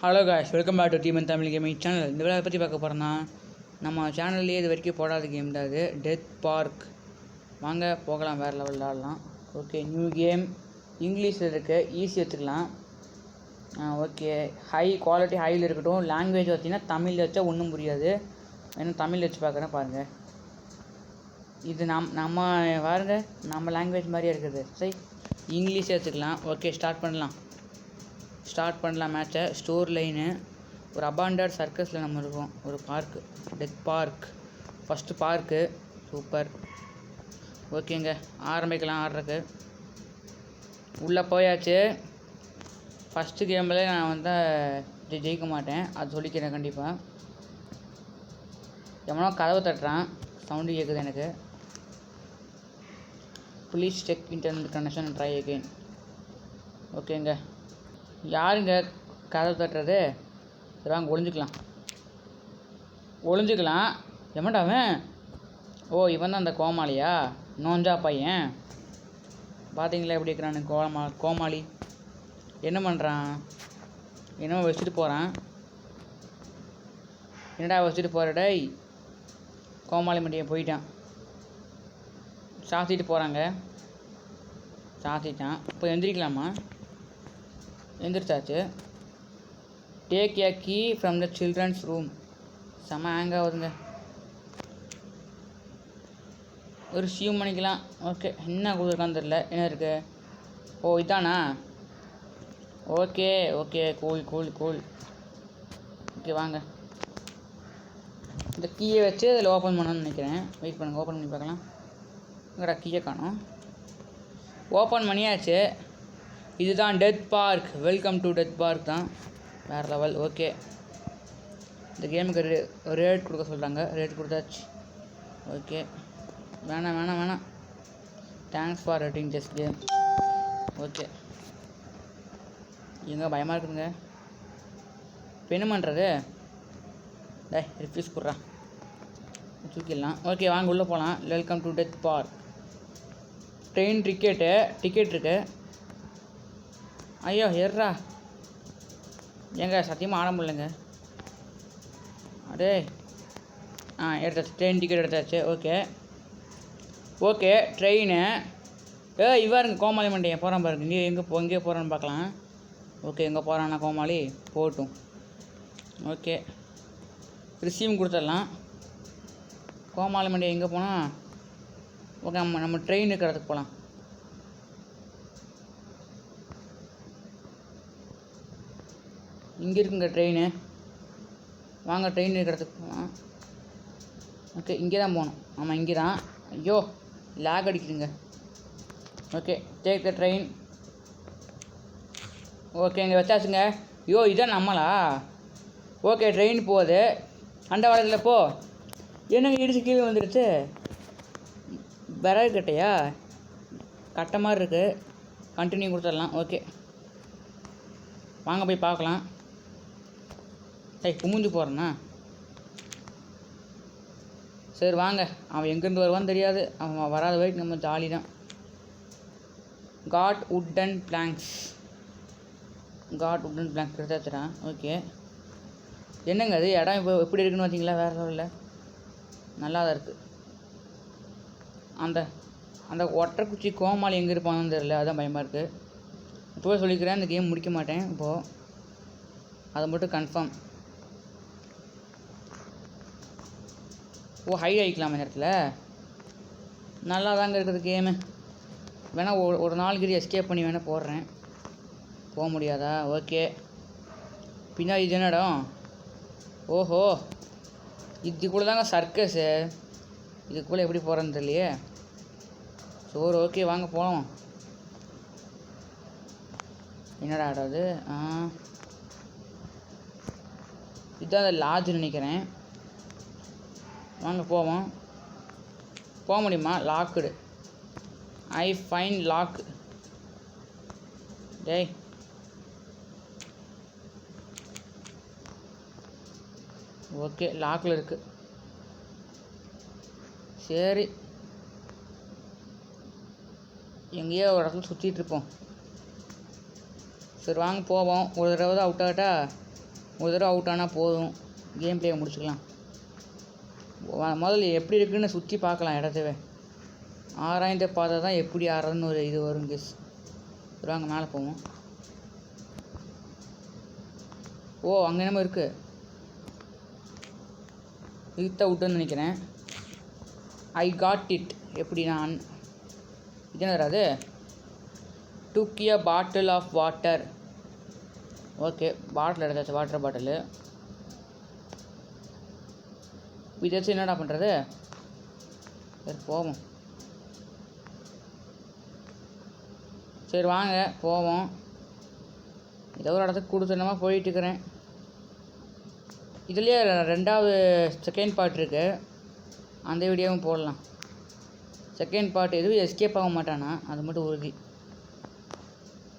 Hello guys, welcome back to team Tamil gaming channel. இந்த விளையாட பற்றி பார்க்க போகிறோன்னா, நம்ம சேனல்லேயே இது வரைக்கும் போடாத கேம் தான் அது, டெத் பார்க். வாங்க போகலாம், வேறு லெவலில் ஆடலாம். ஓகே, நியூ கேம், இங்கிலீஷில் இருக்குது, ஈஸி வச்சுக்கலாம். ஓகே, ஹை குவாலிட்டி ஹையில் இருக்கட்டும். லாங்குவேஜ் வச்சிங்கன்னா தமிழ் வச்சா ஒன்றும் புரியாது. ஏன்னா தமிழ் வச்சு பார்க்குறேன் பாருங்கள். இது நம்ம பாருங்க, நம்ம லாங்குவேஜ் மாதிரியே இருக்குது. சரி, இங்கிலீஷே வச்சுக்கலாம். ஓகே, ஸ்டார்ட் பண்ணலாம் மேட்சை. ஸ்டோர் லைனு, ஒரு அபாண்டட் சர்க்கஸில் நம்ம இருக்கோம். ஒரு park, death park, first park. Super. ஓகேங்க, ஆரம்பிக்கலாம் ஆடுறதுக்கு. உள்ளே போயாச்சு. ஃபஸ்ட்டு கேமில் நான் வந்து ஜெயிக்க மாட்டேன், அது சொல்லிக்கிறேன் கண்டிப்பாக. எவனோ கதவை தட்டுறான், சவுண்டு கேட்குது எனக்கு. Please check internet connection try again. ஓகேங்க, யாருங்க கதவை தட்டுறது? சரி வாங்க ஒளிஞ்சிக்கலாம். எவன்டா அவன்? ஓ, இவன் தான் அந்த கோமாளியா, நோஞ்சா பையன். பார்த்தீங்களா எப்படி இருக்கிறான்னு? கோமாளி என்ன பண்ணுறான்? என்னமோ வச்சுட்டு போகிறான். என்னடா வச்சுட்டு போகிறடை? கோமாளி மட்டும் போயிட்டான். சாத்திட்டு போகிறாங்க. சாத்திட்டான். இப்போ எந்திரிக்கலாமா? எந்திரிச்சாச்சு. Take a key from the children's room. செம்ம ஹேங் ஆகுதுங்க. ஒரு சியூம் பண்ணிக்கலாம். ஓகே, என்ன கொடுத்துருக்கான்னு தெரில. என்ன இருக்குது? ஓ, இதானா? Okay okay, cool. ஓகே வாங்க, இந்த கீயை வச்சு அதில் ஓப்பன் பண்ணணும்னு நினைக்கிறேன். வெயிட் பண்ணுங்கள், ஓப்பன் பண்ணி பார்க்கலாம். இங்கடா கீயை காணும். ஓப்பன் பண்ணியாச்சு. இதுதான் death park. Welcome to death park தான். வேறு லெவல். ஓகே, இந்த கேமுக்கு ரேட் கொடுக்க சொல்கிறாங்க. ரேட் கொடுத்தாச்சு. ஓகே, வேணாம். Thanks for rating just game. Okay, எங்கே பயமாக இருக்குதுங்க. இப்போ என்ன பண்ணுறது? ரிஃப்யூஸ் கொடுறா, தூக்கிடலாம். ஓகே வாங்க உள்ளே போகலாம். Welcome to death park. Train ticket இருக்கு. ஐயோ ஏறா. ஏங்க சத்தியமாக ஆட முடியலங்க. அடே எடுத்தாச்சு, ட்ரெயின் டிக்கெட் எடுத்தாச்சு. Okay train. இவருங்க கோமாளி மண்டையன் போகிறான் பாருங்க. இங்கே எங்கே போகிறான்னு பார்க்கலாம். ஓகே, எங்கே போகிறான்னா கோமாளி போகட்டும். ஓகே, ரிசீவ் கொடுத்துடலாம். கோமாளி மண்டையை எங்கே போனால்? ஓகே, நம்ம ட்ரெயின் இருக்கிறதுக்கு போகலாம். இங்கே இருக்குங்க ட்ரெயின். வாங்க, ட்ரெயின் இருக்கிறதுக்கு போகலாம். ஓகே, இங்கே தான் போகணும். ஆமாம், இங்கே தான். ஐயோ லேக் அடிக்குதுங்க. Okay, take the train. Okay, இங்கே வச்சாச்சுங்க. ஐயோ இதான் நம்மளா? ஓகே, ட்ரெயின் போகுது. அந்த வாரத்தில் போ. என்னங்க இடிச்சு கீழே வந்துடுச்சு. விறகு கட்டையா? கட்டை மாதிரி இருக்குது. கண்டினியூ கொடுத்துடலாம். ஓகே வாங்க போய் பார்க்கலாம். குமிஞ்சு போகிறேண்ணா. சரி வாங்க. அவன் எங்கேருந்து வருவான்னு தெரியாது. அவன் வராத வரைக்கும் நம்ம ஜாலி தான். காட் உட்டன் பிளாங்க்ஸ் எடுத்தாச்சுறான். ஓகே, என்னங்க அது இடம் இப்போ எப்படி இருக்குன்னு பார்த்தீங்களா? வேறு லெவலில் நல்லா தான் இருக்குது. அந்த ஒற்றைக்குச்சி கோமாளி எங்கே இருப்பான்னு தெரியல, அதுதான் பயமாக இருக்குது. இப்போவே சொல்லிக்கிறேன், இந்த கேம் முடிக்க மாட்டேன் இப்போது, அதை மட்டும் கன்ஃபார்ம். ஓ, ஹைட் ஆகிக்கலாம் இந்த இடத்துல. நல்லா தாங்க இருக்குது கேமு. வேணால் ஒரு நாளைக்கு எஸ்கேப் பண்ணி வேணால் போடுறேன். போக முடியாதா? ஓகே, பின்னாடி இது என்ன இடம்? ஓஹோ, இதுக்குள்ளே தாங்க சர்க்கஸு. இதுக்குள்ளே எப்படி போகிறேன்னு தெரியலையே. சோறு. ஓகே வாங்க போகலாம். என்னடா ஆடாது? இதுதான் அந்த லாட்ஜ் நினைக்கிறேன். வாங்க போவோம். போக முடியுமா? லாக்குடு. I fine lock. டேய் ஓகே, லாக்கில் இருக்குது. சரி, எங்கேயோ ஒரு இடத்துல சுற்றிட்டுருப்போம். சரி வாங்க போவோம். ஒரு தடவை தான் அவுட் ஆகிட்டா ஒரு தடவை அவுட் ஆனால் போதும், கேம் பிளேயை முடிச்சுக்கலாம். முதல்ல எப்படி இருக்குன்னு சுற்றி பார்க்கலாம் இடத்தவே. ஆராய்ந்து பார்த்தா தான் எப்படி ஆடுறதுன்னு ஒரு இது வரும் கெஸ். வாங்க மேலே போவோம். ஓ அங்கே என்னமோ இருக்குது, இழுத்த விட்டுன்னு நினைக்கிறேன். I got it. எப்படி நான் இது என்ன அது? டுக் எ பாட்டில் ஆஃப் வாட்டர். ஓகே பாட்டில் எடுத்தாச்சு, வாட்டர் பாட்டிலு. இதாச்சும் என்னடா பண்ணுறது? சரி போவோம். சரி வாங்க போவோம். ஏதோ ஒரு இடத்துக்கு கொடுத்துனமா போயிட்டுருக்கிறேன். இதுலேயே ரெண்டாவது செகண்ட் பார்ட் இருக்குது, அந்த வீடியோவும் போடலாம். செகண்ட் பார்ட் எதுவும் எஸ்கேப் ஆக மாட்டானா அது மட்டும் உறுதி.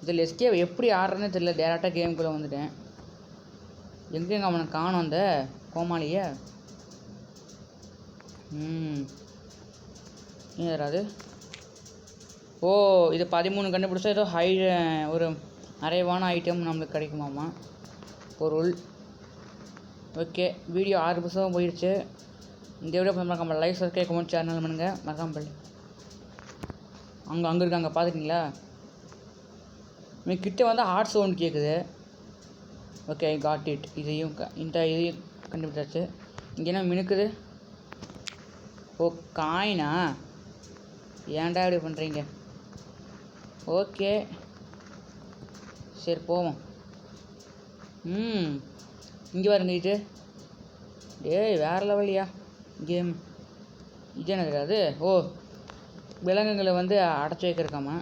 இதில் எஸ்கேப் எப்படி ஆடுறதுன்னு தெரியல. டேரெக்டாக கேமுக்குள்ளே வந்துட்டேன். எங்கெங்க அவனை காணும் அந்த கோமாளியை? ஏறாது. ஓ இது 13 கண்டுபிடிச்சா ஏதோ ஒரு நிறைவான ஐட்டம் நம்மளுக்கு கிடைக்குமாம்மா பொருள். ஓகே வீடியோ 6 நிமிஷம் போயிடுச்சு. இந்த வீடியோ மறக்காம லைக் சப்ஸ்கிரைப் கமெண்ட் சேனல் பண்ணுங்க. மறக்காம அங்கே இருக்காங்க பார்த்துக்கிங்களா? கிட்ட வந்து ஹார்ட் சவுண்ட் கேட்குது. Okay I got it. இதையும் கண்டுபிடிச்சாச்சு. இங்கே என்ன மினுக்குது? ஓ காயினா? ஏன்டா இப்படி பண்ணுறீங்க? ஓகே சரி போவோம். இங்கே பாருங்க இது. டேய் வேறு லெவல்லையா கேம். இது என்ன இருக்காது? ஓ விலங்குகளை வந்து அடைச்சி வைக்கிறக்காமா.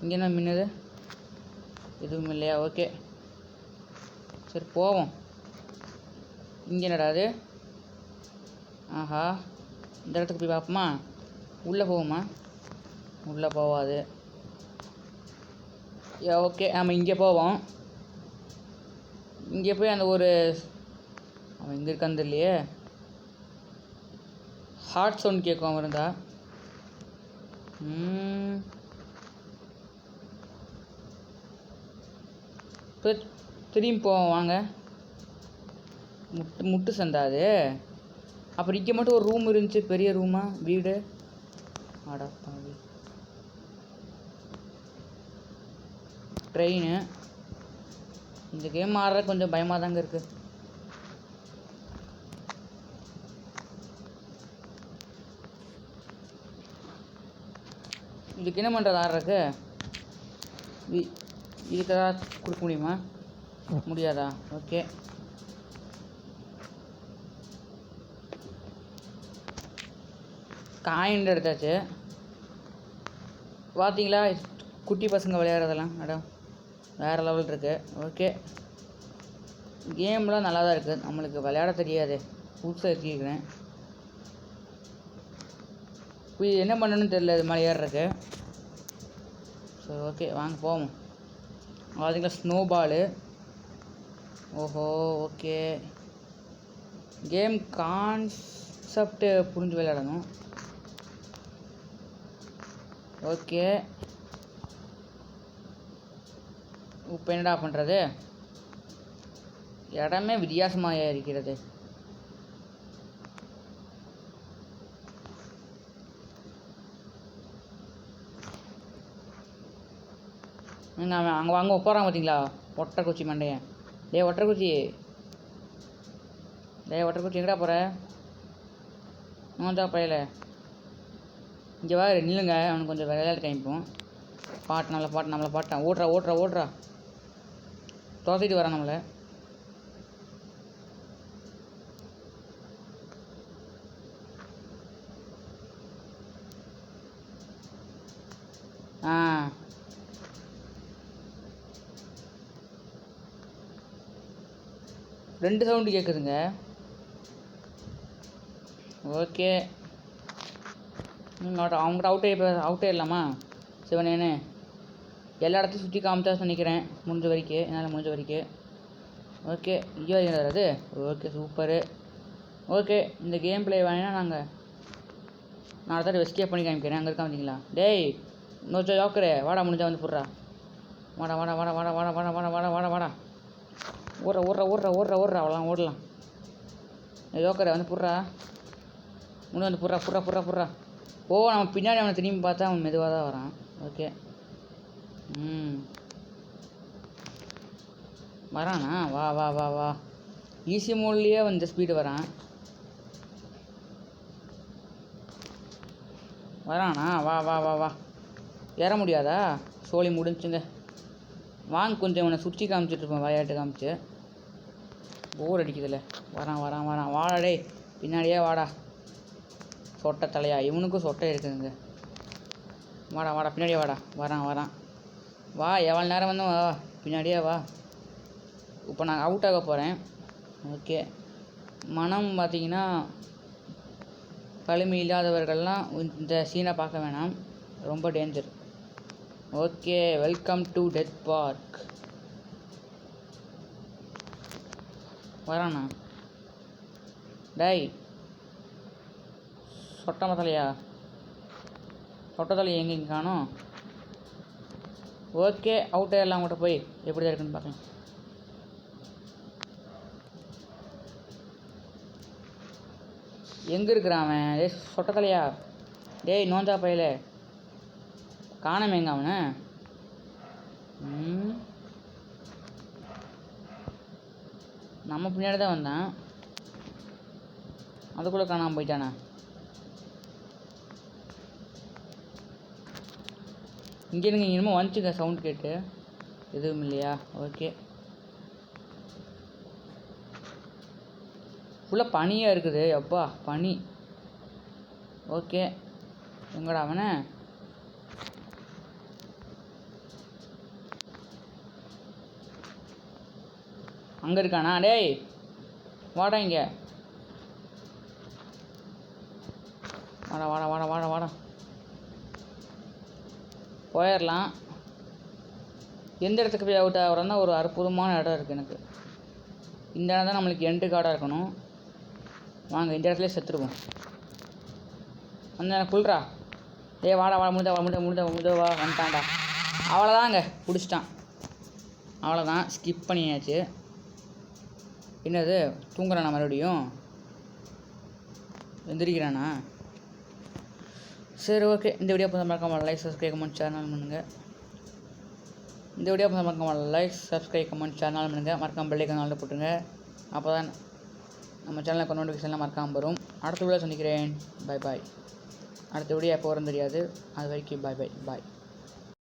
இங்கே என்ன மின்னுது? எதுவும் இல்லையா? ஓகே சரி போவோம். இங்கே என்னடா அது? ஆஹா இந்த இடத்துக்கு போய் பார்ப்போமா? உள்ளே போவோமா? உள்ளே போவாது. ஓகே நம்ம இங்கே போவோம். இங்கே போய் அந்த ஒரு அவன் இங்கே இருக்காந்து இல்லையே, ஹார்ட் சவுண்ட் கேட்கும் அவன் இருந்தா. திரும்பி போவோம் வாங்க. முட்டு சந்தாது. அப்புறம் இங்கே மட்டும் ஒரு ரூம் இருந்துச்சு, பெரிய ரூமா வீடு. அடப்பாவி. ட்ரெயின். இந்த கேம் ஆடுற கொஞ்சம் பயமாக தாங்க இருக்குது. இதுக்கு என்ன பண்ணுறது ஆடுறதுக்கு? இதுக்கு ஏதாவது கொடுக்க முடியுமா? முடியாதா? ஓகே காயின் எடுத்தாச்சு. பார்த்தீங்களா குட்டி பசங்க விளையாடுறதெல்லாம் மேடம் வேறு லெவல் இருக்குது. ஓகே கேம்லாம் நல்லா தான் இருக்குது. நம்மளுக்கு விளையாட தெரியாது, புதுசாக ஏற்றிக்கிறேன். இது என்ன பண்ணணும்னு தெரியல இது மாதிரி ஏறுறதுக்கு. சரி ஓகே வாங்க போவோம். பார்த்தீங்களா ஸ்னோ பாலு. ஓஹோ ஓகே கேம் கான்செப்ட் புரிஞ்சு விளையாடணும். ஓகே இப்போ என்னடா பண்ணுறது? இடமே வித்தியாசமாக இருக்கிறது. அங்கே வாங்க போகிறாங்க பார்த்தீங்களா ஒட்டக்குச்சி மண்டையன். ஒட்டக்குச்சி எங்கடா போகிற? தான் பையல இங்கே வா நில்லுங்க. அவனுக்கு கொஞ்சம் விளையாட்டு டைப்போம். பாட்டு நம்மளை பாட்டான். ஓடுறா தோசைட்டு வரான் நம்மளை. ரெண்டு சவுண்டு கேட்குதுங்க. ஓகே அவங்ககிட்ட அவுட் ஆயிடலாமா? சிவனேன்னு எல்லா இடத்தையும் சுற்றி காமிச்சாச்சு நினைக்கிறேன் முடிஞ்ச வரைக்கும், என்னால் முடிஞ்ச வரைக்கும். ஓகே ஐயோ அது. Okay super. ஓகே இந்த கேம் பிளே வேணா நாங்கள் நாலு தடவை எஸ்கேப் பண்ணி காமிக்கிறேன். அங்கே இருக்கா வந்தீங்களா? டேய் இன்னொரு ஜோக்கரு வாடா, முடிஞ்சா வந்து போடுறா. வாடா. ஓடுற அவ்வளோலாம் ஓடலாம். ஜோக்கரை வந்து புட்றா முன்னே வந்து புட்றா. ஓ நம்ம பின்னாடி அவனை திரும்பி பார்த்தா அவன் மெதுவாக தான் வரான். ஓகே வரானா? வா ஈஸி மோட்லேயே வந்து ஸ்பீடு வரானா? வா ஏற முடியாதா? சோழி முடிஞ்சுங்க. வாங்க கொஞ்சம் இவனை சுற்றி காமிச்சிட்ருப்பேன், விளையாட்டு காமிச்சு. போர் அடிக்குதுல்ல. வரான் வாடா டே, பின்னாடியே வாடா. சொட்டை தலையா? இவனுக்கும் சொட்டை இருக்குதுங்க. வாடா பின்னாடியே வாடா. வரான் வா, எவ்வளோ நேரம் வந்து வா, பின்னாடியே வா. இப்போ நான் அவுட் ஆக போகிறேன். ஓகே, மனம் பார்த்தீங்கன்னா வலிமை இல்லாதவர்கள்லாம் இந்த சீனை பார்க்க வேணாம், ரொம்ப danger. Okay, welcome to death park. வரானா? டேய் சொட்ட தலையா எங்கே காணோம்? ஓகே, அவுட் ஆகிடலாம். கூட போய் எப்படி தான் இருக்குன்னு பார்க்கலாம். எங்கே இருக்கிறான் அவன்? டேய் சொட்ட தலையா, டேய் நோந்தா பையல, காணாம எங்க அவனை? நம்ம பின்னாடி தான் வந்தான், அதுக்குள்ளே காணாமல் போயிட்டானே. இங்கே இருங்க, இனிமேல் வந்துச்சுங்க சவுண்ட் கேட்டு. எதுவும் இல்லையா? ஓகே, ஃபுல்லாக பனியாக இருக்குது. அப்பா பனி. ஓகே, எங்கடா அவனை? அங்கே இருக்கானா? டேய் வாடா இங்கே, வாடா போயிடலாம். எந்த இடத்துக்கு போய் அவுட் ஆகிறோன்னா ஒரு அற்புதமான இடம் இருக்குது எனக்கு. இந்த இடம் தான் நம்மளுக்கு எண்டு கார்டாக இருக்கணும். வாங்க, இந்த இடத்துல செத்துருவோம். வந்து குள்றா. வாடா முடிஞ்சா வா, வந்துட்டான்டா. அவ்வளோதாங்க, பிடிச்சிட்டான். அவ்வளோதான், ஸ்கிப் பண்ணியாச்சு. என்னது தூங்குறானா? மறுபடியும் எந்திரிக்கிறானா? சரி ஓகே, இந்த வீடியோ பார்த்து மறக்காமல் லைக் சப்ஸ்கிரைப் கமெண்ட் சேனல் பண்ணுங்கள். மறக்காமல் பெல் ஐகான் போட்டுருங்க. அப்போ தான் நம்ம சேனலுக்கு நோட்டிஃபிகேஷன்லாம் மறக்காமல் வரும். அடுத்த வீடியோ சந்திக்கிறேன். பாய். அடுத்த வீடியோ எப்போ வரும் தெரியாது. அது வரைக்கும் பாய்.